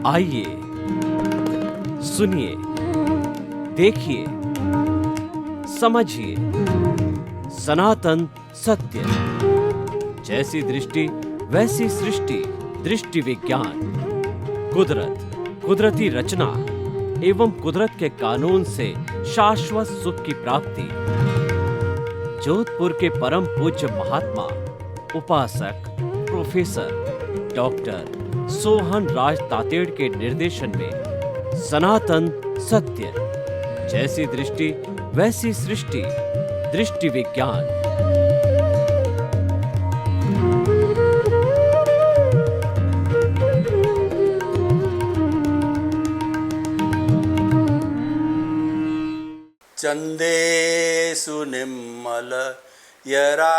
आइए, सुनिए, देखिए, समझिए सनातन सत्य। जैसी दृष्टि वैसी सृष्टि, दृष्टि विज्ञान। कुदरत, कुदरती रचना एवं कुदरत के कानून से शाश्वत सुख की प्राप्ति। जोधपुर के परम पूज्य महात्मा उपासक प्रोफेसर डॉक्टर सोहन राज तातेड़ के निर्देशन में सनातन सत्य। जैसी दृष्टि वैसी सृष्टि, दृष्टि विज्ञान। चंदेषु निम्मल यरा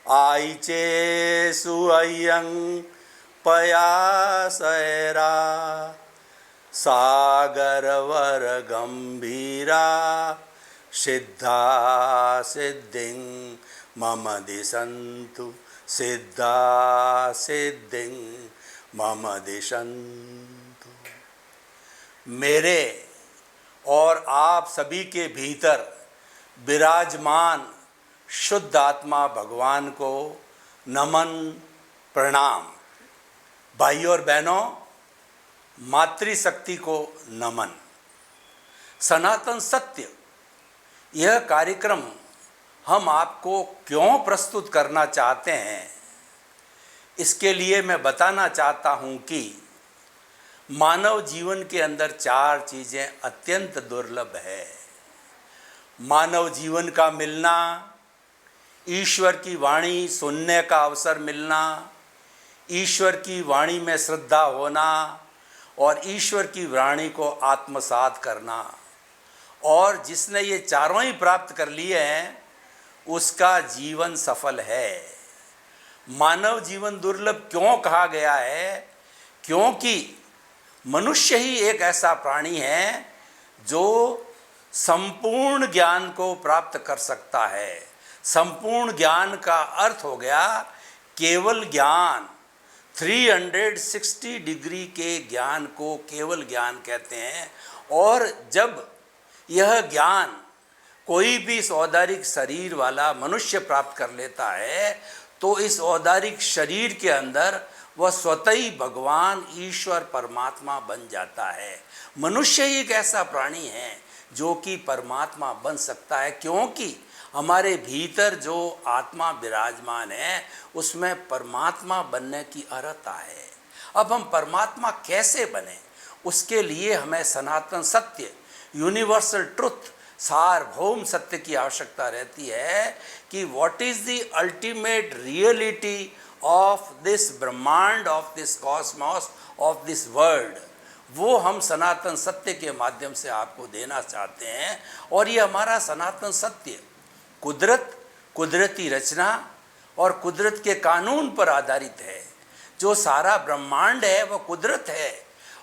आईचेषु अय्यं पयासैरा सागरवर गंभीरा सिद्धा सिद्धिं मम दिशन्तु सिद्धा सिद्धिं मम दिशन्तु। मेरे और आप सभी के भीतर विराजमान शुद्ध आत्मा भगवान को नमन प्रणाम। भाइयों और बहनों, मातृशक्ति को नमन। सनातन सत्य यह कार्यक्रम हम आपको क्यों प्रस्तुत करना चाहते हैं, इसके लिए मैं बताना चाहता हूं कि मानव जीवन के अंदर 4 चीज़ें अत्यंत दुर्लभ है। मानव जीवन का मिलना, ईश्वर की वाणी सुनने का अवसर मिलना, ईश्वर की वाणी में श्रद्धा होना और ईश्वर की वाणी को आत्मसात करना। और जिसने ये चारों ही प्राप्त कर लिए हैं उसका जीवन सफल है। मानव जीवन दुर्लभ क्यों कहा गया है? क्योंकि मनुष्य ही एक ऐसा प्राणी है जो संपूर्ण ज्ञान को प्राप्त कर सकता है। संपूर्ण ज्ञान का अर्थ हो गया केवल ज्ञान। 360 डिग्री के ज्ञान को केवल ज्ञान कहते हैं। और जब यह ज्ञान कोई भी इस औदारिक शरीर वाला मनुष्य प्राप्त कर लेता है तो इस औदारिक शरीर के अंदर वह स्वतः ही भगवान ईश्वर परमात्मा बन जाता है। मनुष्य ही एक ऐसा प्राणी है जो कि परमात्मा बन सकता है, क्योंकि हमारे भीतर जो आत्मा विराजमान है उसमें परमात्मा बनने की अर्हता है। अब हम परमात्मा कैसे बने, उसके लिए हमें सनातन सत्य, यूनिवर्सल ट्रुथ, सार्वभौम सत्य की आवश्यकता रहती है कि what is the ultimate reality of this ब्रह्मांड, of this cosmos, of this world. वो हम सनातन सत्य के माध्यम से आपको देना चाहते हैं। और ये हमारा सनातन सत्य कुदरत, कुदरती रचना और कुदरत के कानून पर आधारित है। जो सारा ब्रह्मांड है वह कुदरत है।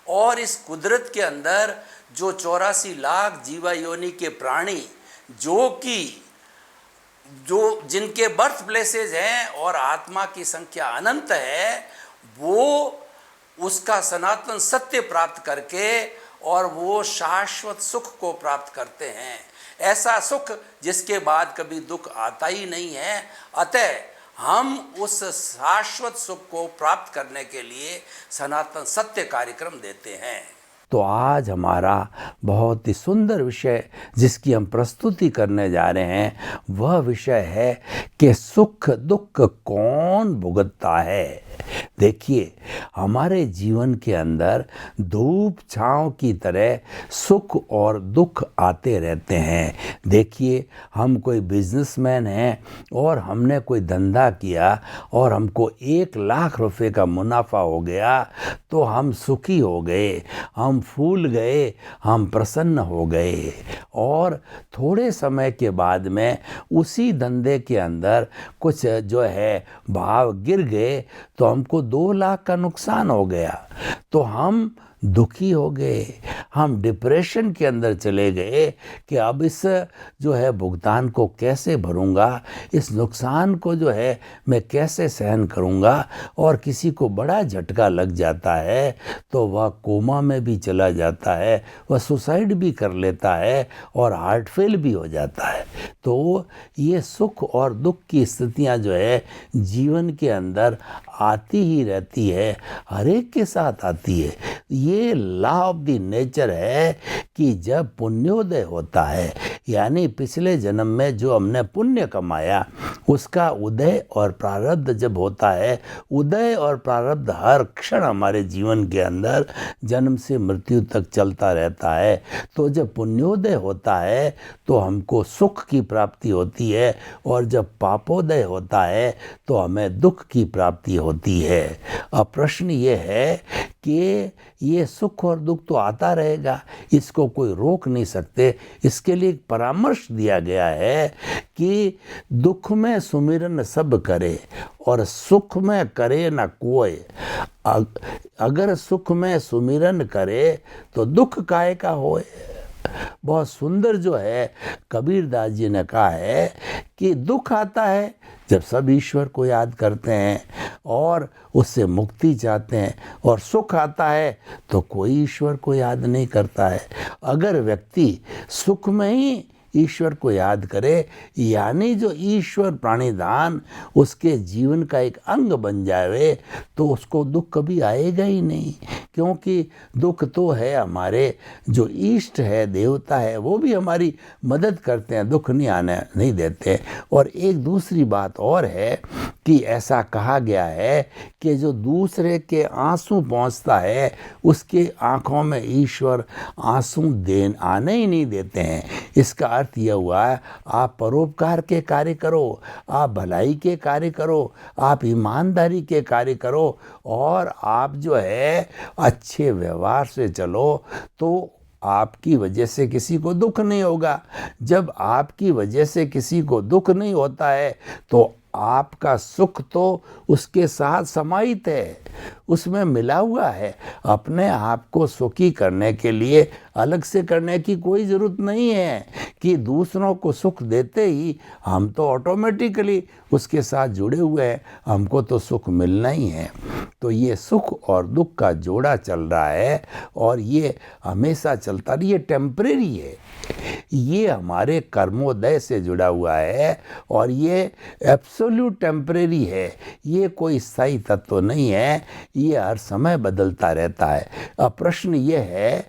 और इस कुदरत के अंदर जो 84 लाख जीवा योनि के प्राणी जो जिनके बर्थ प्लेसेज हैं और आत्मा की संख्या अनंत है, वो उसका सनातन सत्य प्राप्त करके और वो शाश्वत सुख को प्राप्त करते हैं। ऐसा सुख जिसके बाद कभी दुख आता ही नहीं है। अतः हम उस शाश्वत सुख को प्राप्त करने के लिए सनातन सत्य कार्यक्रम देते हैं। तो आज हमारा बहुत ही सुंदर विषय जिसकी हम प्रस्तुति करने जा रहे हैं वह विषय है कि सुख दुख कौन भुगतता है। देखिए, हमारे जीवन के अंदर धूप छांव की तरह सुख और दुख आते रहते हैं। देखिए, हम कोई बिजनेसमैन हैं और हमने कोई धंधा किया और हमको 1 लाख रुपए का मुनाफा हो गया तो हम सुखी हो गए, हम फूल गए, हम प्रसन्न हो गए। और थोड़े समय के बाद में उसी धंधे के अंदर कुछ जो है भाव गिर गए तो हमको 2 लाख का नुकसान हो गया। तो हम दुखी हो गए, हम डिप्रेशन के अंदर चले गए कि अब इस जो है भुगतान को कैसे भरूंगा, इस नुकसान को जो है मैं कैसे सहन करूंगा। और किसी को बड़ा झटका लग जाता है तो वह कोमा में भी चला जाता है, वह सुसाइड भी कर लेता है और हार्ट फेल भी हो जाता है। तो ये सुख और दुख की स्थितियां जो है जीवन के अंदर आती ही रहती है, हर एक के साथ आती है। ये लॉ ऑफ द नेचर है कि जब पुण्योदय होता है, यानी पिछले जन्म में जो हमने पुण्य कमाया उसका उदय और प्रारब्ध जब होता है, उदय और प्रारब्ध हर क्षण हमारे जीवन के अंदर जन्म से मृत्यु तक चलता रहता है। तो जब पुण्योदय होता है तो हमको सुख की प्राप्ति होती है, और जब पापोदय होता है तो हमें दुख की प्राप्ति होती है। अब प्रश्न ये है कि ये सुख और दुख तो आता रहेगा, इसको कोई रोक नहीं सकते। इसके लिए एक परामर्श दिया गया है कि दुख में सुमिरन सब करे और सुख में करे न कोय। अगर सुख में सुमिरन करे तो दुख काहे का होए। बहुत सुंदर जो है कबीरदास जी ने कहा है कि दुख आता है जब सब ईश्वर को याद करते हैं और उससे मुक्ति चाहते हैं, और सुख आता है तो कोई ईश्वर को याद नहीं करता है। अगर व्यक्ति सुख में ही ईश्वर को याद करे, यानी जो ईश्वर प्राणिधान उसके जीवन का एक अंग बन जाए, तो उसको दुख कभी आएगा ही नहीं। क्योंकि दुख तो है हमारे जो इष्ट है, देवता है, वो भी हमारी मदद करते हैं, दुख नहीं आने नहीं देते। और एक दूसरी बात और है कि ऐसा कहा गया है कि जो दूसरे के आंसू पहुंचता है उसके आंखों में ईश्वर आंसू आने ही नहीं देते हैं। इसका अर्थ यह हुआ है, आप परोपकार के कार्य करो, आप भलाई के कार्य करो, आप ईमानदारी के कार्य करो, और आप जो है अच्छे व्यवहार से चलो, तो आपकी वजह से किसी को दुख नहीं होगा। जब आपकी वजह से किसी को दुख नहीं होता है तो आपका सुख तो उसके साथ समाहित है, उसमें मिला हुआ है। अपने आप को सुखी करने के लिए अलग से करने की कोई ज़रूरत नहीं है कि दूसरों को सुख देते ही हम तो ऑटोमेटिकली उसके साथ जुड़े हुए हैं, हमको तो सुख मिलना ही है। तो ये सुख और दुख का जोड़ा चल रहा है और ये हमेशा चलता नहीं, ये टेम्परेरी है, ये हमारे कर्मोदय से जुड़ा हुआ है और ये एब्सोल्यूट टेम्परेरी है, ये कोई स्थायी तत्व नहीं है, ये हर समय बदलता रहता है। अब प्रश्न ये है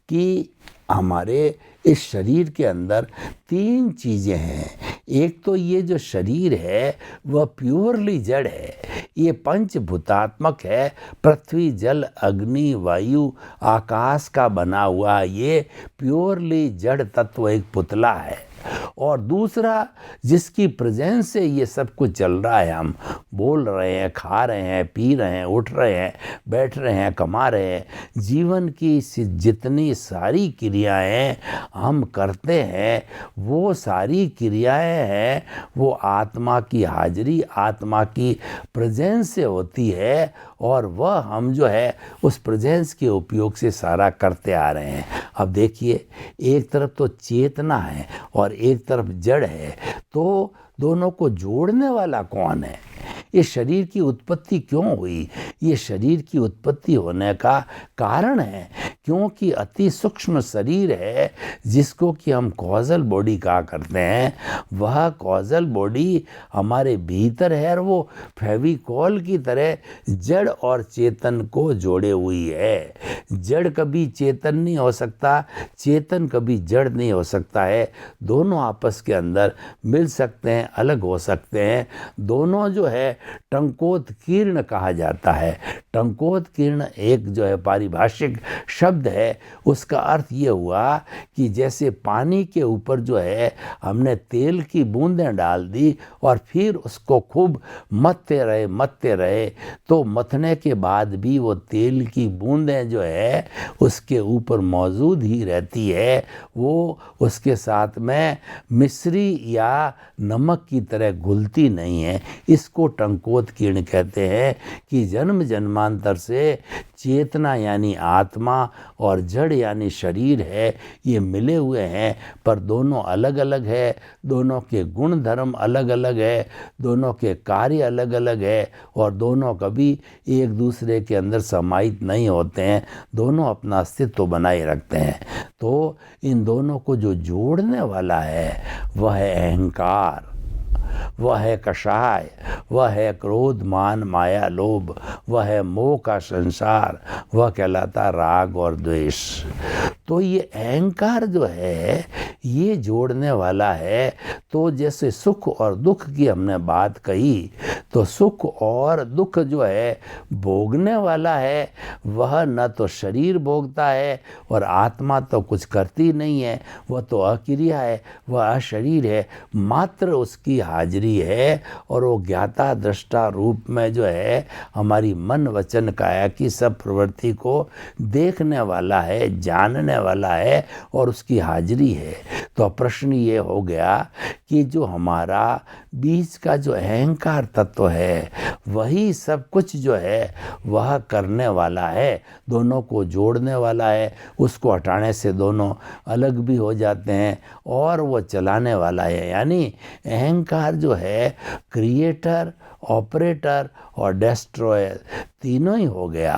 कि हमारे इस शरीर के अंदर तीन चीज़ें हैं। एक तो ये जो शरीर है वह प्योरली जड़ है, ये पंचभूतात्मक है, पृथ्वी जल अग्नि वायु आकाश का बना हुआ ये प्योरली जड़ तत्व एक पुतला है। और दूसरा जिसकी प्रेजेंस से ये सब कुछ चल रहा है, हम बोल रहे हैं, खा रहे हैं, पी रहे हैं, उठ रहे हैं, बैठ रहे हैं, कमा रहे हैं, जीवन की जितनी सारी क्रियाएं हम करते हैं वो सारी क्रियाएं हैं वो आत्मा की हाजिरी, आत्मा की प्रेजेंस से होती है, और वह हम जो है उस प्रेजेंस के उपयोग से सारा करते आ रहे हैं। अब देखिए, एक तरफ तो चेतना है और एक तरफ जड़ है, तो दोनों को जोड़ने वाला कौन है? ये शरीर की उत्पत्ति क्यों हुई? ये शरीर की उत्पत्ति होने का कारण है क्योंकि अति सूक्ष्म शरीर है जिसको कि हम कॉजल बॉडी कहा करते हैं, वह कॉजल बॉडी हमारे भीतर है और वो फेविकॉल की तरह जड़ और चेतन को जोड़े हुई है। जड़ कभी चेतन नहीं हो सकता, चेतन कभी जड़ नहीं हो सकता है, दोनों आपस के अंदर मिल सकते हैं, अलग हो सकते हैं। दोनों जो है टंकोत्कीर्ण कहा जाता है। टंकोत्कीर्ण एक जो है पारिभाषिक शब्द शब्द है उसका अर्थ ये हुआ कि जैसे पानी के ऊपर जो है हमने तेल की बूंदें डाल दी और फिर उसको खूब मथते रहे, तो मथने के बाद भी वो तेल की बूंदें जो है उसके ऊपर मौजूद ही रहती है, वो उसके साथ में मिश्री या नमक की तरह घुलती नहीं है। इसको टंकोत्कीर्ण कहते हैं कि जन्म जन्मांतर से चेतना यानी आत्मा और जड़ यानी शरीर है, ये मिले हुए हैं, पर दोनों अलग अलग है, दोनों के गुण धर्म अलग अलग है, दोनों के कार्य अलग अलग है, और दोनों कभी एक दूसरे के अंदर समाहित नहीं होते हैं, दोनों अपना अस्तित्व बनाए रखते हैं। तो इन दोनों को जो जोड़ने वाला है वह है अहंकार, वह है कषाय, वह है क्रोध मान माया लोभ, वह है मोह का संसार, वह कहलाता राग और द्वेष। तो ये अहंकार जो है ये जोड़ने वाला है। तो जैसे सुख और दुख की हमने बात कही, तो सुख और दुख जो है भोगने वाला है, वह न तो शरीर भोगता है और आत्मा तो कुछ करती नहीं है, वह तो अक्रिया है, वह अशरीर है, मात्र उसकी हाजिरी है, और वो ज्ञाता दृष्टा रूप में जो है हमारी मन वचन काया की सब प्रवृत्ति को देखने वाला है, जानने वाला है, और उसकी हाजिरी है। तो प्रश्न ये हो गया कि जो हमारा बीच का जो अहंकार तत्व है वही सब कुछ जो है वह करने वाला है, दोनों को जोड़ने वाला है, उसको हटाने से दोनों अलग भी हो जाते हैं, और वो चलाने वाला है। यानी अहंकार जो है क्रिएटर, ऑपरेटर और डिस्ट्रॉयर तीनों ही हो गया।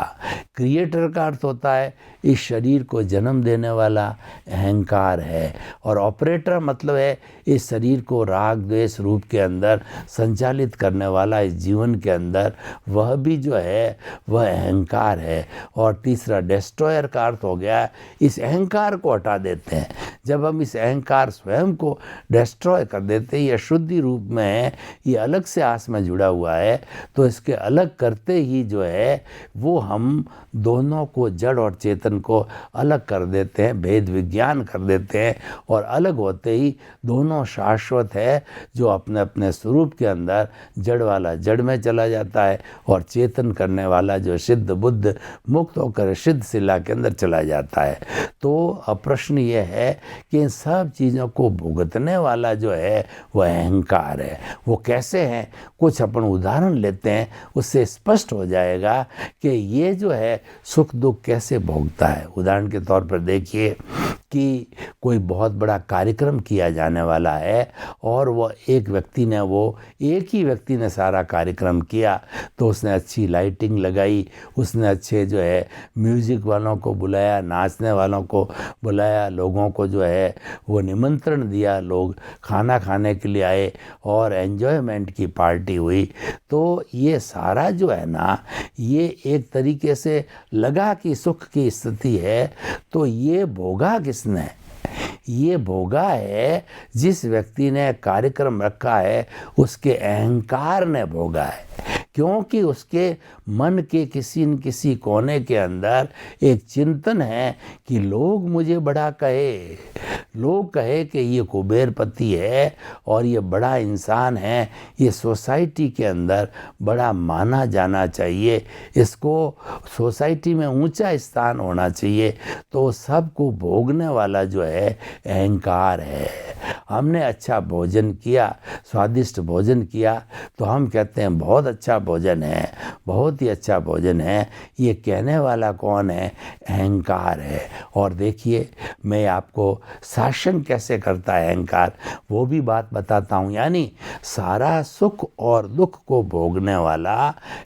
क्रिएटर का अर्थ होता है इस शरीर को जन्म देने वाला अहंकार है, और ऑपरेटर मतलब है इस शरीर को राग द्वेष रूप के अंदर संचालित करने वाला इस जीवन के अंदर, वह भी जो है वह अहंकार है। और तीसरा डिस्ट्रॉयर का अर्थ हो गया इस अहंकार को हटा देते हैं। जब हम इस अहंकार स्वयं को डिस्ट्रॉय कर देते हैं, यह शुद्धि रूप में है, ये अलग से आस में जुड़ा हुआ है, तो इसके अलग करते ही जो है वो हम दोनों को जड़ और चेतन को अलग कर देते हैं, भेद विज्ञान कर देते हैं, और अलग होते ही दोनों शाश्वत है, जो अपने अपने स्वरूप के अंदर जड़ वाला जड़ में चला जाता है और चेतन करने वाला जो सिद्ध बुद्ध मुक्त होकर सिद्ध शिला के अंदर चला जाता है। तो अब प्रश्न ये है कि इन सब चीज़ों को भुगतने वाला जो है वह अहंकार है। वो कैसे हैं, कुछ अपन उदाहरण लेते हैं, उससे स्पष्ट हो जाएगा कि ये जो है सुख दुख कैसे भोगता है। उदाहरण के तौर पर देखिए कि कोई बहुत बड़ा कार्यक्रम किया जाने वाला है, और वो एक ही व्यक्ति ने सारा कार्यक्रम किया, तो उसने अच्छी लाइटिंग लगाई, उसने अच्छे जो है म्यूज़िक वालों को बुलाया, नाचने वालों को बुलाया, लोगों को जो है वो निमंत्रण दिया, लोग खाना खाने के लिए आए और एन्जॉयमेंट की पार्टी हुई। तो ये सारा जो है ना, ये एक तरीके से लगा कि सुख की स्थिति है, तो ये भोगा किसने? ये भोगा है जिस व्यक्ति ने कार्यक्रम रखा है, उसके अहंकार ने भोगा है, क्योंकि उसके मन के किसी न किसी कोने के अंदर एक चिंतन है कि लोग मुझे बड़ा कहे, लोग कहे कि ये कुबेरपति है और ये बड़ा इंसान है, ये सोसाइटी के अंदर बड़ा माना जाना चाहिए, इसको सोसाइटी में ऊंचा स्थान होना चाहिए। तो सबको भोगने वाला जो है अहंकार है। हमने अच्छा भोजन किया, स्वादिष्ट भोजन किया, तो हम कहते हैं बहुत अच्छा भोजन है, बहुत ही अच्छा भोजन है। ये कहने वाला कौन है? अहंकार है। और देखिए, मैं आपको शासन कैसे करता है अहंकार, वो भी बात बताता हूँ। यानी सारा सुख और दुख को भोगने वाला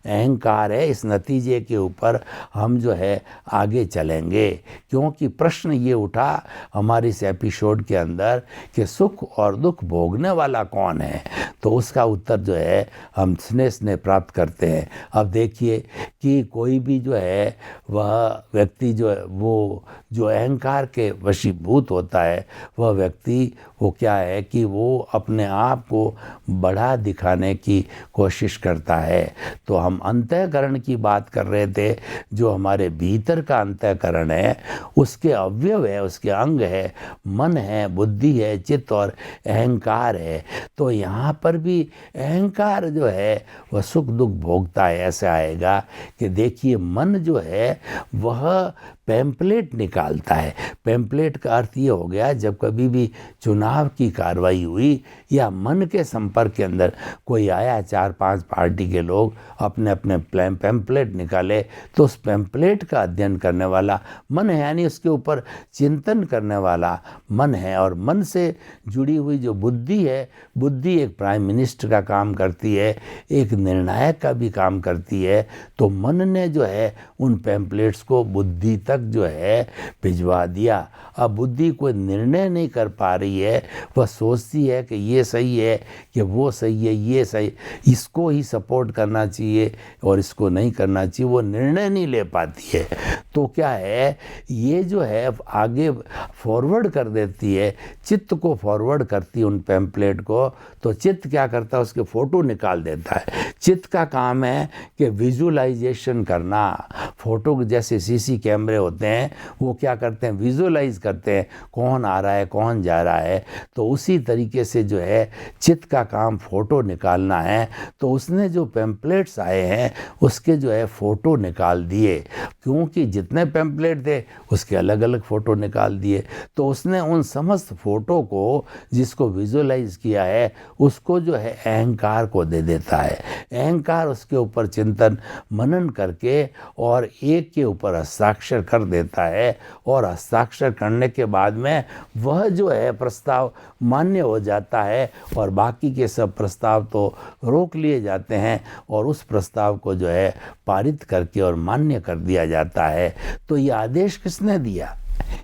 अहंकार है। इस नतीजे के ऊपर हम जो है आगे चलेंगे, क्योंकि प्रश्न ये उठा हमारे इस एपिसोड के अंदर कि सुख और दुख भोगने वाला कौन है, तो उसका उत्तर जो है हम स्नेह प्राप्त करते हैं। अब देखिए कि कोई भी जो है वह व्यक्ति जो है वो जो अहंकार के वशीभूत होता है वह व्यक्ति वो क्या है कि वो अपने आप को बड़ा दिखाने की कोशिश करता है। तो हम अंतःकरण की बात कर रहे थे, जो हमारे भीतर का अंतःकरण है उसके अवयव है, उसके अंग है, मन है, बुद्धि है, चित्त और अहंकार है। तो यहाँ पर भी अहंकार जो है वह सुख दुख भोगता है। ऐसे आएगा कि देखिए मन जो है वह पैम्पलेट निकालता है। पैम्पलेट का अर्थ ये हो गया, जब कभी भी चुनाव की कार्रवाई हुई या मन के संपर्क के अंदर कोई आया, 4-5 पार्टी के लोग अपने अपने पैम्पलेट निकाले, तो उस पैम्पलेट का अध्ययन करने वाला मन है, यानी उसके ऊपर चिंतन करने वाला मन है। और मन से जुड़ी हुई जो बुद्धि है, बुद्धि एक प्राइम मिनिस्टर का काम करती है, एक निर्णायक का भी काम करती है। तो मन ने जो है उन पैम्पलेट्स को बुद्धि तक जो है भिजवा दिया। अब बुद्धि कोई निर्णय नहीं कर पा रही है, वह सोचती है कि ये सही है कि वो सही है, ये सही, इसको ही सपोर्ट करना चाहिए और इसको नहीं करना चाहिए, वो निर्णय नहीं ले पाती है। तो क्या है, ये जो है आगे फॉरवर्ड कर देती है, चित्त को फॉरवर्ड करती है उन पैम्पलेट को। तो चित्त क्या करता है, उसके फ़ोटो निकाल देता है। चित्त का काम है कि विजुअलाइजेशन करना। फ़ोटो जैसे सीसी कैमरे होते हैं, वो क्या करते हैं, विजुअलाइज करते हैं कौन आ रहा है, कौन जा रहा है। तो उसी तरीके से जो है चित्त का काम फ़ोटो निकालना है। तो उसने जो पैम्पलेट्स आए हैं उसके जो है फ़ोटो निकाल दिए, क्योंकि जितने पैम्पलेट थे उसके अलग अलग फ़ोटो निकाल दिए। तो उसने उन समस्त फ़ोटो को जिसको विजुअलाइज किया है उसको जो है अहंकार को दे देता है। अहंकार उसके ऊपर चिंतन मनन करके और एक के ऊपर हस्ताक्षर कर देता है, और हस्ताक्षर करने के बाद में वह जो है प्रस्ताव मान्य हो जाता है, और बाकी के सब प्रस्ताव तो रोक लिए जाते हैं और उस प्रस्ताव को जो है पारित करके और मान्य कर दिया जाता है। तो ये आदेश किसने दिया?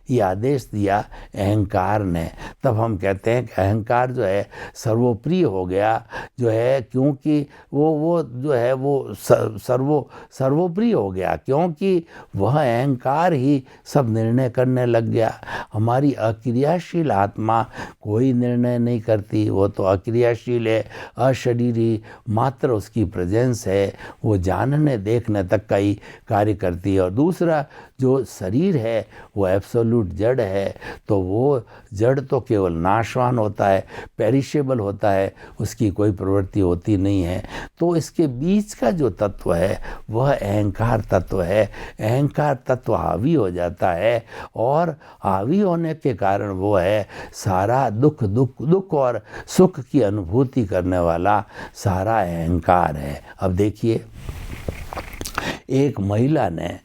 ये आदेश दिया अहंकार ने। तब हम कहते हैं कि अहंकार जो है सर्वोप्रिय हो गया, जो है क्योंकि वो जो है वो सर्वोप्रिय हो गया, क्योंकि वह अहंकार ही सब निर्णय करने लग गया। हमारी अक्रियाशील आत्मा कोई निर्णय नहीं करती, वो तो अक्रियाशील है, अशरीरी, मात्र उसकी प्रेजेंस है, वो जानने देखने तक का ही कार्य करती है। और दूसरा जो शरीर है वो एब्सोल्यूट जड़ है, तो वो जड़ तो केवल नाशवान होता है, पेरिशेबल होता है, उसकी कोई प्रवृत्ति होती नहीं है। तो इसके बीच का जो तत्व है वह अहंकार तत्व है। अहंकार तत्व हावी हो जाता है, और हावी होने के कारण वो है सारा दुख और सुख की अनुभूति करने वाला सारा अहंकार है। अब देखिए, एक महिला ने,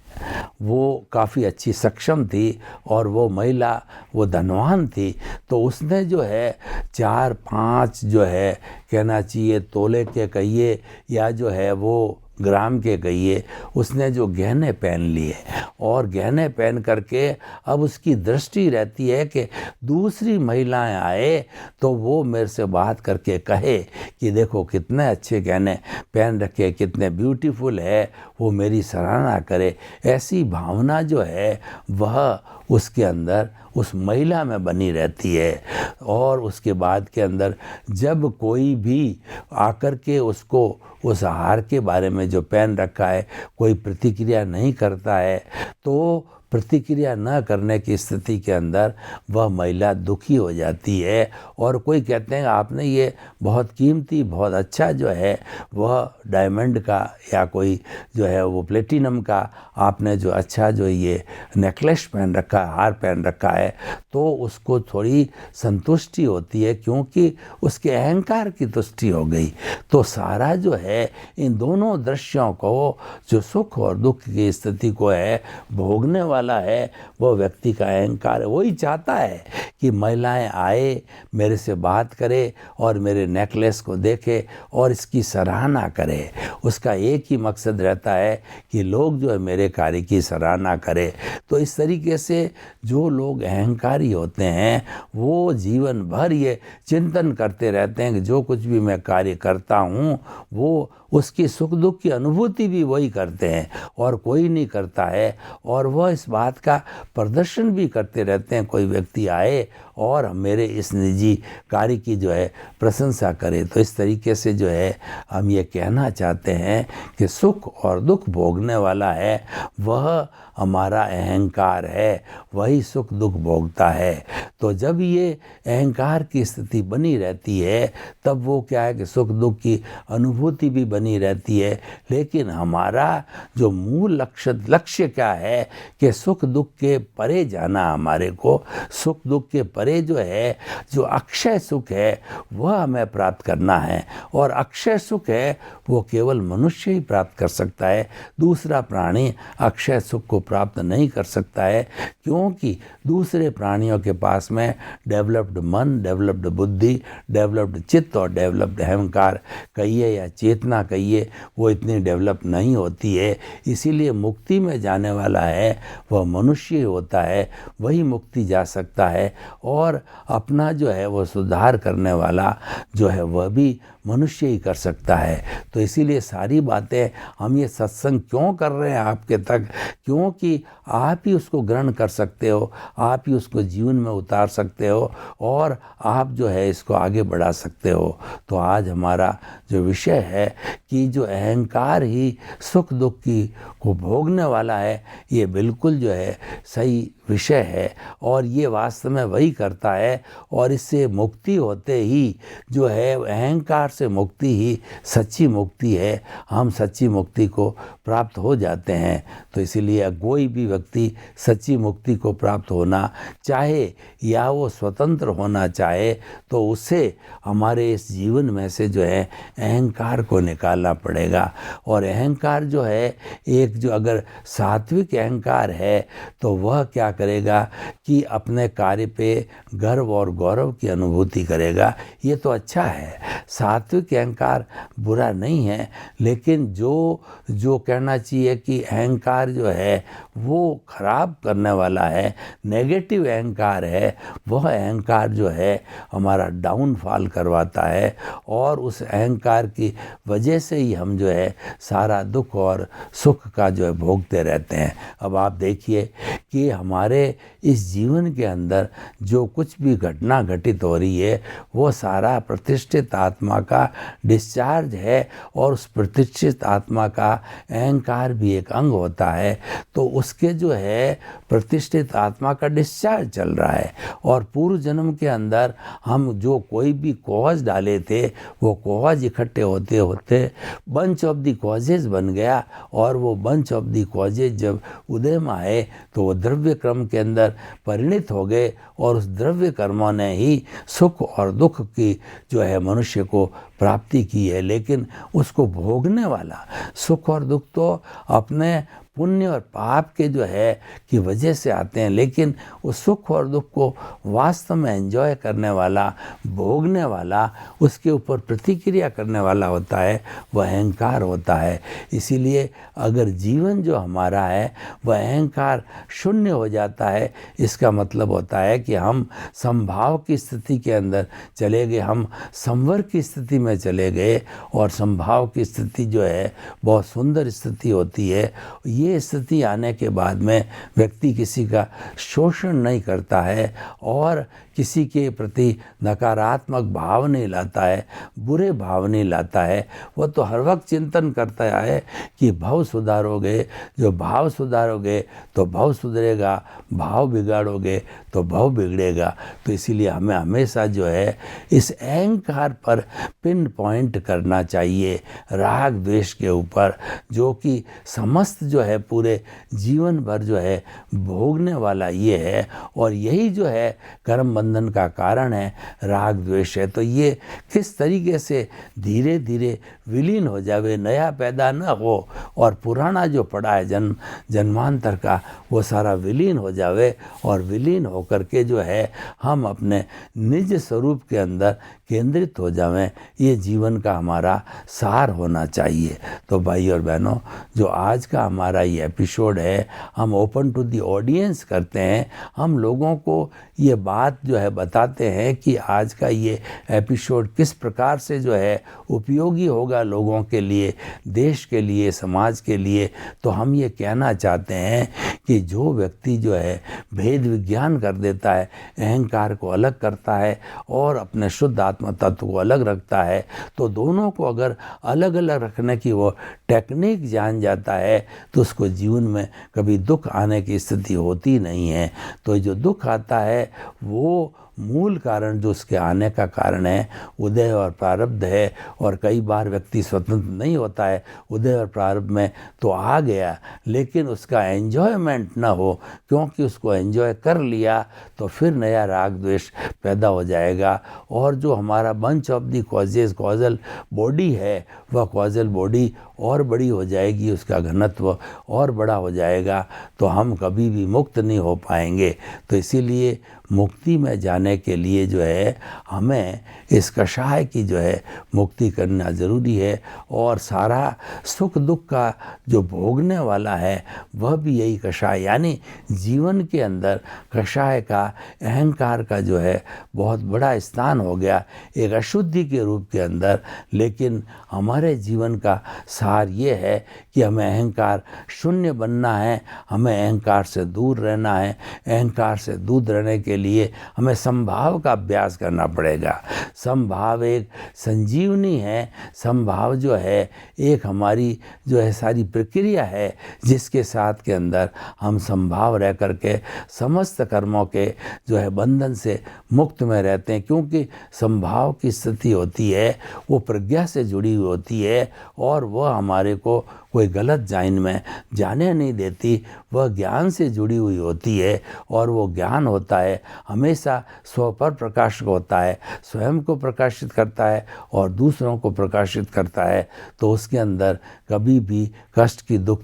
वो काफ़ी अच्छी सक्षम थी और वो महिला वो धनवान थी, तो उसने जो है 4-5 जो है कहना चाहिए तोले के कहिए या जो है वो ग्राम के कहिए, उसने जो गहने पहन लिए, और गहने पहन करके अब उसकी दृष्टि रहती है कि दूसरी महिलाएं आए तो वो मेरे से बात करके कहे कि देखो कितने अच्छे गहने पहन रखे, कितने ब्यूटीफुल है, वो मेरी सराहना करे। ऐसी भावना जो है वह उसके अंदर उस महिला में बनी रहती है। और उसके बाद के अंदर जब कोई भी आकर के उसको उस हार के बारे में जो पहन रखा है कोई प्रतिक्रिया नहीं करता है, तो प्रतिक्रिया न करने की स्थिति के अंदर वह महिला दुखी हो जाती है। और कोई कहते हैं आपने ये बहुत कीमती, बहुत अच्छा जो है वह डायमंड का या कोई जो है वो प्लेटिनम का आपने जो अच्छा जो ये नेकलेस पहन रखा है, हार पहन रखा है, तो उसको थोड़ी संतुष्टि होती है, क्योंकि उसके अहंकार की तुष्टि हो गई। तो सारा जो है इन दोनों दृश्यों को, जो सुख और दुख की स्थिति को है भोगने वाला है, वो व्यक्ति का अहंकार है। वही चाहता है कि महिलाएं आए, मेरे से बात करे और मेरे नेकलेस को देखे और इसकी सराहना करे। उसका एक ही मकसद रहता है कि लोग जो है मेरे कार्य की सराहना करें। तो इस तरीके से जो लोग अहंकारी होते हैं वो जीवन भर ये चिंतन करते रहते हैं कि जो कुछ भी मैं कार्य करता हूँ वो उसकी सुख दुख की अनुभूति भी वही करते हैं और कोई नहीं करता है। और वह इस बात का प्रदर्शन भी करते रहते हैं, कोई व्यक्ति आए और मेरे इस निजी कार्य की जो है प्रशंसा करे। तो इस तरीके से जो है हम ये कहना चाहते हैं कि सुख और दुख भोगने वाला है वह हमारा अहंकार है, वही सुख दुख भोगता है। तो जब ये अहंकार की स्थिति बनी रहती है तब वो क्या है कि सुख दुख की अनुभूति भी बनी रहती है। लेकिन हमारा जो मूल लक्ष्य क्या है कि सुख दुख के परे जाना, हमारे को सुख दुख के परे जो है जो अक्षय सुख है वह हमें प्राप्त करना है। और अक्षय सुख है वो केवल मनुष्य ही प्राप्त कर सकता है, दूसरा प्राणी अक्षय सुख को प्राप्त नहीं कर सकता है, क्योंकि दूसरे प्राणियों के पास में डेवलप्ड मन, डेवलप्ड बुद्धि, डेवलप्ड चित्त और डेवलप्ड अहंकार कहिए या चेतना कहिए, वो इतनी डेवलप नहीं होती है। इसीलिए मुक्ति में जाने वाला है वह मनुष्य ही होता है, वही मुक्ति जा सकता है। और अपना जो है वो सुधार करने वाला जो है वह भी मनुष्य ही कर सकता है। तो इसीलिए सारी बातें हम ये सत्संग क्यों कर रहे हैं आपके तक, क्योंकि आप ही उसको ग्रहण कर सकते हो, आप ही उसको जीवन में उतार सकते हो और आप जो है इसको आगे बढ़ा सकते हो। तो आज हमारा जो विषय है कि जो अहंकार ही सुख दुख की को भोगने वाला है, ये बिल्कुल जो है सही विषय है और ये वास्तव में वही करता है। और इससे मुक्ति होते ही जो है अहंकार से मुक्ति ही सच्ची मुक्ति है, हम सच्ची मुक्ति को प्राप्त हो जाते हैं। तो इसीलिए कोई भी व्यक्ति सच्ची मुक्ति को प्राप्त होना चाहे या वो स्वतंत्र होना चाहे तो उसे हमारे इस जीवन में से जो है अहंकार को निकालना पड़ेगा। और अहंकार जो है एक जो अगर सात्विक अहंकार है तो वह क्या करेगा कि अपने कार्य पे गर्व और गौरव की अनुभूति करेगा। ये तो अच्छा है, सात्विक अहंकार बुरा नहीं है, लेकिन जो कहना चाहिए कि अहंकार जो है वो खराब करने वाला है, नेगेटिव अहंकार है, वह अहंकार जो है हमारा डाउनफॉल करवाता है और उस अहंकार की वजह से ही हम जो है सारा दुख और सुख का जो है भोगते रहते हैं। अब आप देखिए कि हमारे इस जीवन के अंदर जो कुछ भी घटना घटित हो रही है वो सारा प्रतिष्ठित आत्मा का डिस्चार्ज है और उस प्रतिष्ठित आत्मा का अहंकार भी एक अंग होता है। तो उसके जो है प्रतिष्ठित आत्मा का डिस्चार्ज चल रहा है और पूर्व जन्म के अंदर हम जो कोई भी कॉज डाले थे वो कॉज इकट्ठे होते होते बंच ऑफ द कॉजेज बन गया और वो बंच ऑफ द कॉजेज जब उदय में आए तो वो द्रव्य क्रम के अंदर परिणित हो गए और उस द्रव्य कर्मों ने ही सुख और दुख की जो है मनुष्य को प्राप्ति की है। लेकिन उसको भोगने वाला सुख और दुख तो अपने पुण्य और पाप के जो है की वजह से आते हैं, लेकिन उस सुख और दुख को वास्तव में एंजॉय करने वाला, भोगने वाला, उसके ऊपर प्रतिक्रिया करने वाला होता है, वह अहंकार होता है। इसीलिए अगर जीवन जो हमारा है वह अहंकार शून्य हो जाता है, इसका मतलब होता है कि हम संभाव की स्थिति के अंदर चले गए, हम संवर की स्थिति में चले गए। और संभाव की स्थिति जो है बहुत सुंदर स्थिति होती है। ये स्थिति आने के बाद में व्यक्ति किसी का शोषण नहीं करता है और किसी के प्रति नकारात्मक भाव नहीं लाता है, बुरे भाव नहीं लाता है। वह तो हर वक्त चिंतन करता है कि भाव सुधारोगे, जो भाव सुधारोगे तो भाव सुधरेगा, भाव बिगाड़ोगे तो भाव बिगड़ेगा। तो इसीलिए हमें हमेशा जो है इस अहंकार पर पिन पॉइंट करना चाहिए, राग द्वेष के ऊपर, जो कि समस्त जो है पूरे जीवन भर जो है भोगने वाला ये है। और यही जो है कर्म बंधन का कारण है, राग द्वेष है। तो ये किस तरीके से धीरे धीरे विलीन हो जावे, नया पैदा न हो और पुराना जो पड़ा है जन्म जन्मांतर का वो सारा विलीन हो जावे और विलीन होकर के जो है हम अपने निज स्वरूप के अंदर केंद्रित हो जावें। ये जीवन का हमारा सार होना चाहिए। तो भाई और बहनों, जो आज का हमारा ये एपिसोड है, हम ओपन टू दी ऑडियंस करते हैं, हम लोगों को ये बात जो है बताते हैं कि आज का ये एपिसोड किस प्रकार से जो है उपयोगी होगा लोगों के लिए, देश के लिए, समाज के लिए। तो हम ये कहना चाहते हैं कि जो व्यक्ति जो है भेद विज्ञान कर देता है, अहंकार को अलग करता है और अपने शुद्ध आत्म तत्व को अलग रखता है, तो दोनों को अगर अलग अलग रखने की वो टेक्निक जान जाता है तो उसको जीवन में कभी दुख आने की स्थिति होती नहीं है। तो जो दुख आता है वो मूल कारण जो उसके आने का कारण है उदय और प्रारब्ध है। और कई बार व्यक्ति स्वतंत्र नहीं होता है उदय और प्रारब्ध में, तो आ गया लेकिन उसका एन्जॉयमेंट ना हो, क्योंकि उसको एन्जॉय कर लिया तो फिर नया राग द्वेष पैदा हो जाएगा। और जो हमारा bunch of the causes causal body है, वह कॉजल बॉडी और बड़ी हो जाएगी, उसका घनत्व और बड़ा हो जाएगा, तो हम कभी भी मुक्त नहीं हो पाएंगे। तो इसीलिए मुक्ति में जाने के लिए जो है हमें इस कषाय की जो है मुक्ति करना ज़रूरी है। और सारा सुख दुख का जो भोगने वाला है वह भी यही कषाय, यानी जीवन के अंदर कषाय का, अहंकार का जो है बहुत बड़ा स्थान हो गया एक अशुद्धि के रूप के अंदर। लेकिन हमारे जीवन का सार ये है कि हमें अहंकार शून्य बनना है, हमें अहंकार से दूर रहना है। अहंकार से दूर रहने के लिए हमें समभाव का अभ्यास करना पड़ेगा। समभाव एक संजीवनी है, समभाव जो है एक हमारी जो है सारी प्रक्रिया है जिसके साथ के अंदर हम समभाव रह करके समस्त कर्मों के जो है बंधन से मुक्त में रहते हैं। क्योंकि समभाव की स्थिति होती है वो प्रज्ञा से जुड़ी हुई होती है और वह हमारे को कोई गलत लाइन में जाने नहीं देती, वह ज्ञान से जुड़ी हुई होती है। और वो ज्ञान होता है हमेशा स्व पर प्रकाशक होता है, स्वयं को प्रकाशित करता है और दूसरों को प्रकाशित करता है। तो उसके अंदर कभी भी कष्ट की दुख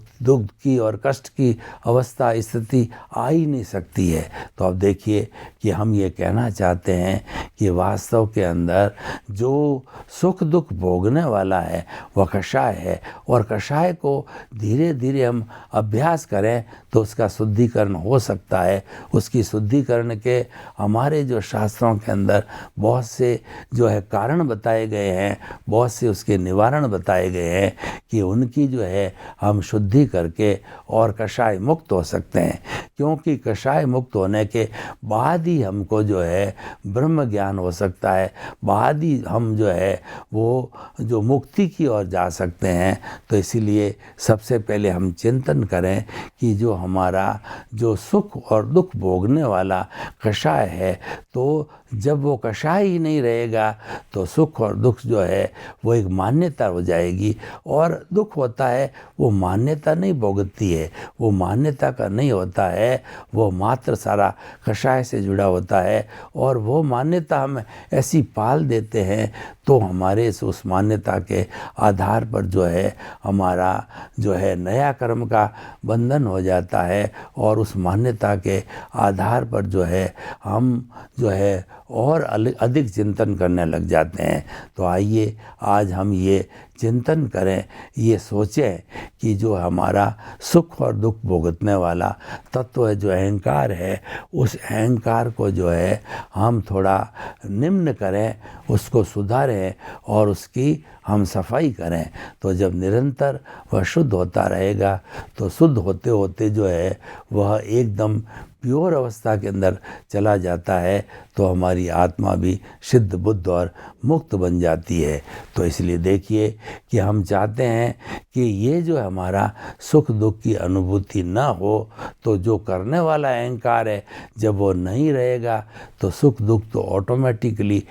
की और कष्ट की अवस्था स्थिति आ ही नहीं सकती है। तो अब देखिए कि हम ये कहना चाहते हैं कि वास्तव के अंदर जो सुख दुख भोगने वाला है वह कषाय है, और कषाय को धीरे धीरे हम अभ्यास करें तो उसका शुद्धिकरण हो सकता है। उसकी शुद्धिकरण के हमारे जो शास्त्रों के अंदर बहुत से जो है कारण बताए गए हैं, बहुत से उसके निवारण बताए गए हैं कि उनकी जो है हम शुद्धि करके और कषाय मुक्त हो सकते हैं। क्योंकि कषाय मुक्त होने के बाद ही हमको जो है ब्रह्म ज्ञान हो सकता है, बाद ही हम जो है वो जो मुक्ति की ओर जा सकते हैं। तो इसीलिए सबसे पहले हम चिंतन करें कि जो हमारा जो सुख और दुख भोगने वाला कषाय है, तो जब वो कषाय ही नहीं रहेगा तो सुख और दुख जो है वो एक मान्यता हो जाएगी। और दुख होता है वो मान्यता नहीं भोगती है, वो मान्यता का नहीं होता है, वो मात्र सारा कषाय से जुड़ा होता है। और वो मान्यता हम ऐसी पाल देते हैं तो हमारे उस मान्यता के आधार पर जो है हमारा जो है नया कर्म का बंधन हो जाता है। और उस मान्यता के आधार पर जो है हम जो है और अधिक चिंतन करने लग जाते हैं। तो आइए आज हम ये चिंतन करें, ये सोचें कि जो हमारा सुख और दुख भुगतने वाला तत्व है, जो अहंकार है, उस अहंकार को जो है हम थोड़ा निम्न करें, उसको सुधारें और उसकी हम सफाई करें। तो जब निरंतर वह शुद्ध होता रहेगा तो शुद्ध होते होते जो है वह एकदम प्योर अवस्था के अंदर चला जाता है, तो हमारी आत्मा भी सिद्ध बुद्ध और मुक्त बन जाती है। तो इसलिए देखिए कि हम चाहते हैं कि ये जो हमारा सुख दुख की अनुभूति ना हो, तो जो करने वाला अहंकार है जब वो नहीं रहेगा तो सुख दुख तो ऑटोमेटिकली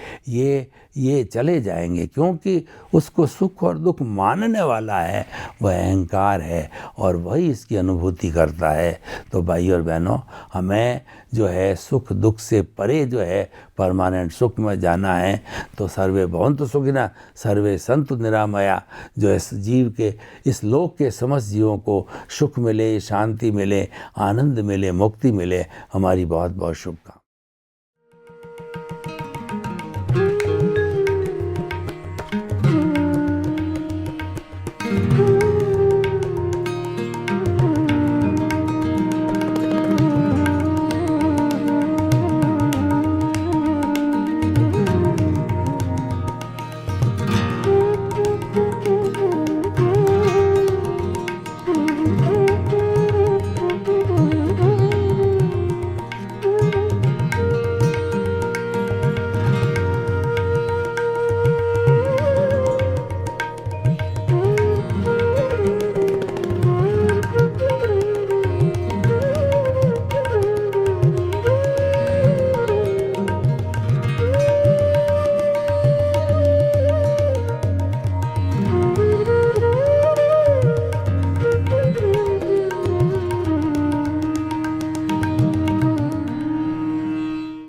ये चले जाएंगे। क्योंकि उसको सुख और दुख मानने वाला है वह अहंकार है और वही इसकी अनुभूति करता है। तो भाई और बहनों, हमें जो है सुख दुख से परे जो है परमानेंट सुख में जाना है। तो सर्वे भवन्तु सुखिनः सर्वे सन्तु निरामया, जो इस जीव के, इस लोक के समस्त जीवों को सुख मिले, शांति मिले, आनंद मिले, मुक्ति मिले। हमारी बहुत बहुत शुभकामनाएं।